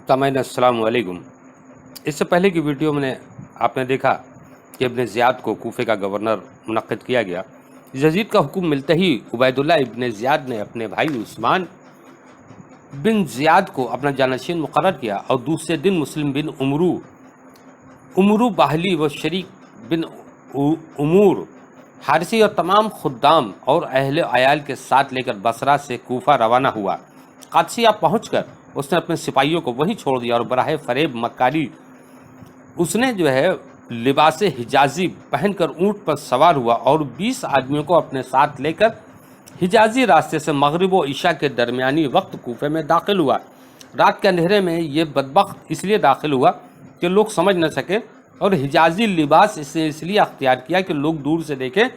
तमाइन अस्सलाम वालेकुम। इससे पहले की वीडियो में आपने देखा कि इब्न ज़ियाद को कूफे का गवर्नर मुनक्किद किया गया। यजीद का हुक्म मिलते ही उबैदुल्लाह इब्न ज़ियाद ने अपने भाई उस्मान बिन ज़ियाद को अपना जानशीन मुकर्रर किया और दूसरे दिन मुस्लिम बिन उमरू बाहली व शरीक बिन उमूर हारिसी और तमाम खुद्दाम और अहले अयाल के साथ लेकर बसरा से कूफा रवाना हुआ। कादसिया पहुँचकर उसने अपने सिपाहियों को वहीं छोड़ दिया और बराह फरेब मक्कारी उसने लिबास हिजाजी पहनकर ऊँट पर सवार हुआ और 20 आदमियों को अपने साथ लेकर हिजाजी रास्ते से मगरिब व इशा के दरमियानी वक्त कूफे में दाखिल हुआ। रात के अंधेरे में ये बदबख्त इसलिए दाखिल हुआ कि लोग समझ न सके और हिजाजी लिबास इसलिए अख्तियार किया कि लोग दूर से देखें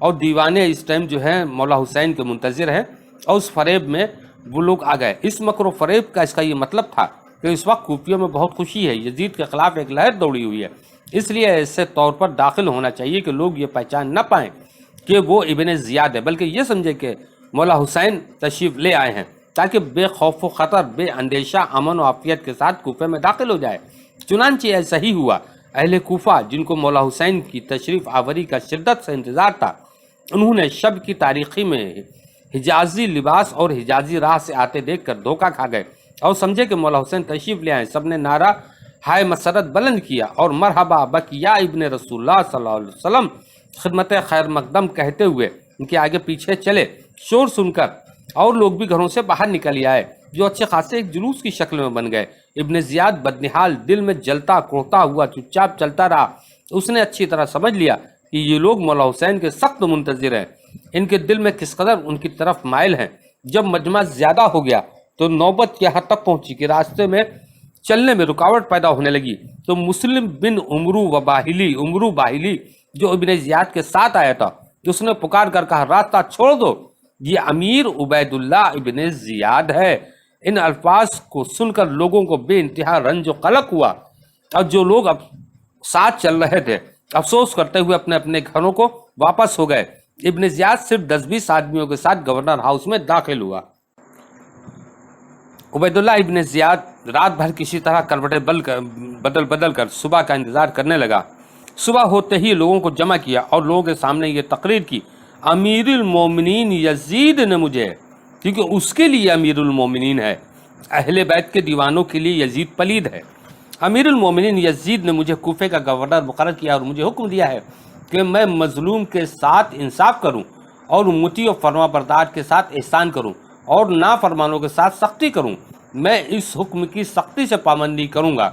और दीवाने इस टाइम मौला हुसैन के मुंतज़िर हैं और उस फरेब में वो लोग आ गए। इस मकर फरेब का इसका ये मतलब था कि इस वक्त कूफियों में बहुत खुशी है, यजीद के खिलाफ एक लहर दौड़ी हुई है, इसलिए ऐसे तौर पर दाखिल होना चाहिए कि लोग ये पहचान न पाएँ कि वो इब्न ज़ियाद है, बल्कि ये समझे कि मौला हुसैन तशरीफ़ ले आए हैं, ताकि बेखौफ व ख़तर बे अंदेशा अमन व आफ़ियत के साथ कूफे में दाखिल हो जाए। चुनांचे ऐसा ही हुआ। अहले कूफा जिनको मौला हुसैन की तशरीफ़ आवरी का शिद्दत से इंतज़ार था, उन्होंने शब की तारीख़ी में हिजाजी लिबास और हिजाजी राह से आते देखकर धोखा खा गए और समझे कि मौला हुसैन तशरीफ़ ले आए। सब ने नारा हाय मसरत बुलंद किया और मरहबा बक या इब्ने रसूलुल्लाह सल्लल्लाहु अलैहि वसल्लम खिदमत खैर मकदम कहते हुए उनके आगे पीछे चले। शोर सुनकर और लोग भी घरों से बाहर निकल आए, जो अच्छे खासे एक जुलूस की शक्ल में बन गए। इब्न ज़ियाद बदनिहाल दिल में जलता कुढ़ता हुआ चुपचाप चलता रहा। उसने अच्छी तरह समझ लिया कि ये लोग मौला हुसैन के सख्त मुंतज़िर हैं, इनके दिल में किस कदर उनकी तरफ माइल हैं। जब मजमा ज़्यादा हो गया तो नौबत यहाँ तक पहुँची कि रास्ते में चलने में रुकावट पैदा होने लगी। तो मुस्लिम बिन उमरू बाहिली जो इब्न ज़ियाद के साथ आया था, उसने पुकार कर कहा, रास्ता छोड़ दो, ये अमीर उबैदुल्लाह इब्न ज़ियाद है। इन अल्फाज को सुनकर लोगों को बेइंतहा रंज व कलक हुआ और जो लोग अब साथ चल रहे थे अफसोस करते हुए अपने अपने घरों को वापस हो गए। इब्न ज़ियाद सिर्फ 10-20 आदमियों के साथ गवर्नर हाउस में दाखिल हुआ। उबैदुल्लाह इब्न ज़ियाद रात भर किसी तरह करवटें बदल कर सुबह का इंतज़ार करने लगा। सुबह होते ही लोगों को जमा किया और लोगों के सामने ये तकरीर की, अमीरुल मोमिनीन यजीद ने मुझे, क्योंकि उसके लिए अमीरुल मोमिनीन है, अहले बैत के दीवानों के लिए यजीद पलीद है। अमीरुल मोमिनीन यजीद ने मुझे कूफे का गवर्नर मुकर्रर किया और मुझे हुक्म दिया है कि मैं मजलूम के साथ इंसाफ करूं और मुती और फरमाबरदार के साथ एहसान करूं और नाफरमानों के साथ सख्ती करूं। मैं इस हुक्म की सख्ती से पाबंदी करूंगा।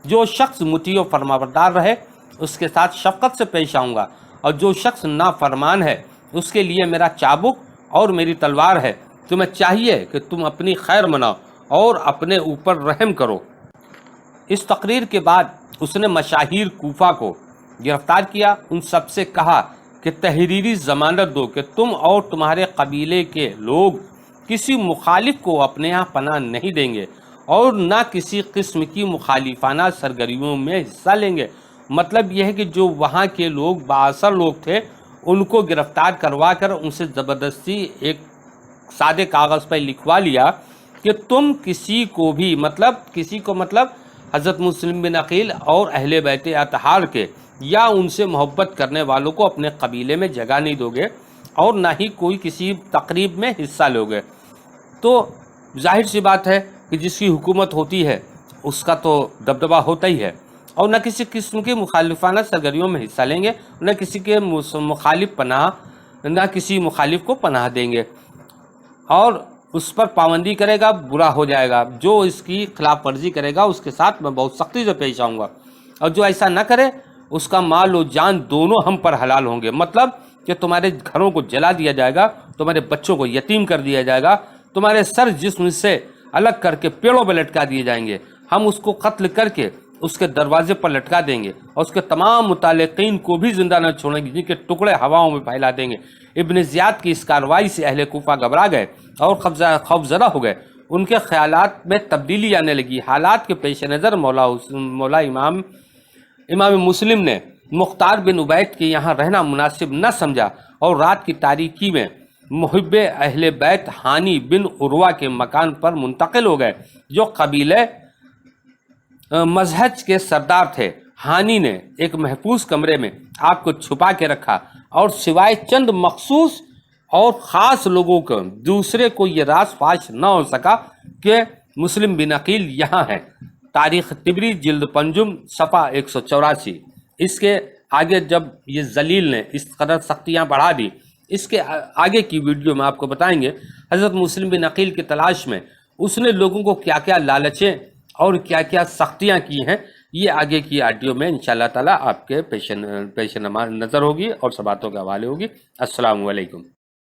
जो शख्स मुती और फरमाबरदार रहे उसके साथ शफकत से पेश आऊँगा और जो शख्स नाफरमान है उसके लिए मेरा चाबुक और मेरी तलवार है। तुम्हें चाहिए कि तुम अपनी खैर मनाओ और अपने ऊपर रहम करो। इस तकरीर के बाद उसने मशाहिर कूफा को गिरफ्तार किया। उन सब से कहा कि तहरीरी ज़मानत दो कि तुम और तुम्हारे कबीले के लोग किसी मुखालिफ को अपने यहाँ पनाह नहीं देंगे और ना किसी किस्म की मुखालिफाना सरगर्मियों में हिस्सा लेंगे। मतलब यह है कि जो वहाँ के लोग बाअसर लोग थे उनको गिरफ्तार करवा कर उनसे ज़बरदस्ती एक सादे कागज़ पर लिखवा लिया कि तुम किसी को हज़रत मुस्लिम बिन अकील और अहले बैत अतहार के या उनसे मोहब्बत करने वालों को अपने कबीले में जगह नहीं दोगे और ना ही कोई किसी तकरीब में हिस्सा लोगे। तो जाहिर सी बात है कि जिसकी हुकूमत होती है उसका तो दबदबा होता ही है और न किसी किस्म की मुखालिफाना सरगर्मियों में हिस्सा लेंगे, न किसी के किसी मुखालिफ को पनाह देंगे और उस पर पाबंदी करेगा बुरा हो जाएगा। जो इसकी खिलाफ वर्जी करेगा उसके साथ मैं बहुत सख्ती से पेश आऊँगा और जो ऐसा न करे उसका माल और जान दोनों हम पर हलाल होंगे। मतलब कि तुम्हारे घरों को जला दिया जाएगा, तुम्हारे बच्चों को यतीम कर दिया जाएगा, तुम्हारे सर जिस्म से अलग करके पेड़ों पर लटका दिए जाएंगे। हम उसको कत्ल करके उसके दरवाजे पर लटका देंगे और उसके तमाम मुतालिकीन को भी जिंदा न छोड़ेंगे, जिनके टुकड़े हवाओं में फैला देंगे। इब्न ज़ियाद की इस कार्रवाई से अहले कूफा घबरा गए और खौफज़दा हो गए। उनके ख्यालात में तब्दीली आने लगी। हालात के पेश नज़र मौला इमाम मुस्लिम ने मुख्तार बिन उबैद के यहाँ रहना मुनासिब न समझा और रात की तारीकी में मुहिब्बे अहले बैत हानी बिन उर्वा के मकान पर मुंतकिल हो गए, जो कबीले मजहज के सरदार थे। हानि ने एक महफूज कमरे में आग को छुपा के रखा और सिवाय चंद मखसूस और ख़ास लोगों को दूसरे को ये राज फाश न हो सका कि मुस्लिम बिन अकील यहाँ है। तारीख़ तिबरी जिल्द पंजुम सफ़ा 184। इसके आगे जब ये जलील ने इस कदर सख्तियाँ बढ़ा दी, इसके आगे की वीडियो में आपको बताएंगे हज़रत मुस्लिम बिन अकील की तलाश में उसने लोगों को क्या क्या लालचें और क्या क्या सख्तियाँ की हैं। ये आगे की ऑडियो में इंशाअल्लाह ताला आपके पेश नज़र होगी और सब बातों के हवाले होगी। अस्सलामु अलैकुम।